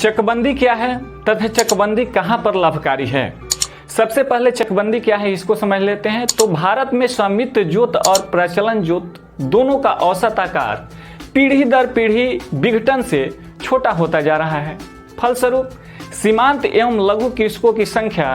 चकबंदी क्या है तथा चकबंदी कहां पर लाभकारी है। सबसे पहले चकबंदी क्या है इसको समझ लेते हैं। तो भारत में स्वामित्व जोत और प्रचलन जोत दोनों का औसत आकार पीढ़ी दर पीढ़ी विघटन से छोटा होता जा रहा है। फलस्वरूप सीमांत एवं लघु कृषकों की संख्या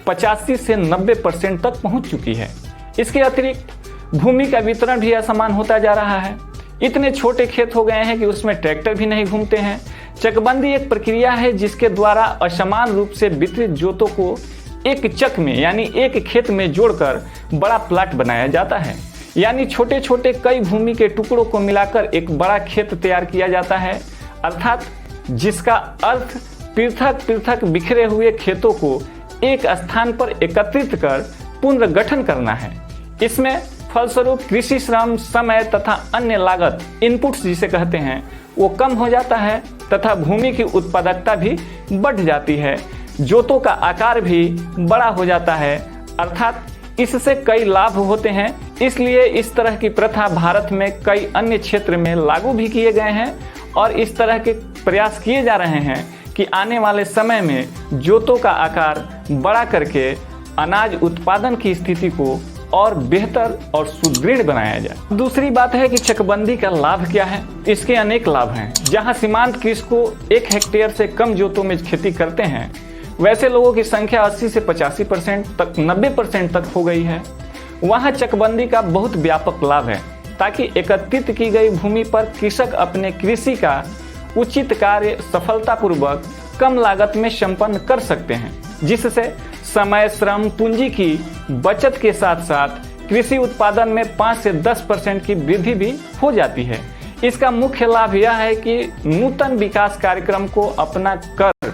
85 से 90% तक पहुंच चुकी है। इसके अतिरिक्त भूमि का वितरण भी असमान होता जा रहा है। इतने छोटे खेत हो गए हैं कि उसमें ट्रैक्टर भी नहीं घूमते हैं। चकबंदी एक प्रक्रिया है जिसके द्वारा असमान रूप से वितरित जोतों को एक चक में यानी एक खेत में जोड़कर बड़ा प्लाट बनाया जाता है। यानी छोटे छोटे कई भूमि के टुकड़ों को मिलाकर एक बड़ा खेत तैयार किया जाता है, अर्थात जिसका अर्थ पृथक पृथक बिखरे हुए खेतों को एक स्थान पर एकत्रित कर पुनर्गठन करना है। इसमें फलस्वरूप कृषि श्रम, समय तथा अन्य लागत इनपुट्स जिसे कहते हैं वो कम हो जाता है तथा भूमि की उत्पादकता भी बढ़ जाती है। जोतों का आकार भी बड़ा हो जाता है, अर्थात इससे कई लाभ होते हैं। इसलिए इस तरह की प्रथा भारत में कई अन्य क्षेत्र में लागू भी किए गए हैं और इस तरह के प्रयास किए जा रहे हैं कि आने वाले समय में जोतों का आकार बड़ा करके अनाज उत्पादन की स्थिति को और बेहतर और सुदृढ़ बनाया जाए। दूसरी बात है कि चकबंदी का लाभ क्या है। इसके अनेक लाभ हैं। जहां सीमांत कृषकों 1 हेक्टेयर से कम जोतों में खेती करते हैं, वैसे लोगों की संख्या 80 से 85% तक 90% तक हो गई है। वहां चकबंदी का बहुत व्यापक लाभ है ताकि एकत्रित की गई भूमि पर कृषक अपने कृषि का उचित कार्य सफलतापूर्वक कम लागत में संपन्न कर सकते हैं, जिससे समय, श्रम, पूंजी की बचत के साथ साथ कृषि उत्पादन में 5 से 10% की वृद्धि भी हो जाती है। इसका मुख्य लाभ यह है कि नूतन विकास कार्यक्रम को अपना कर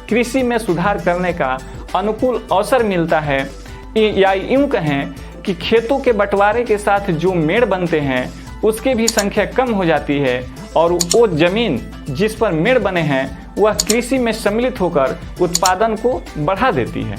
कृषि में सुधार करने का अनुकूल अवसर मिलता है, या यूं कहें कि खेतों के बंटवारे के साथ जो मेड़ बनते हैं उसकी भी संख्या कम हो जाती है और वो जमीन जिस पर मेड़ बने हैं वह कृषि में सम्मिलित होकर उत्पादन को बढ़ा देती है।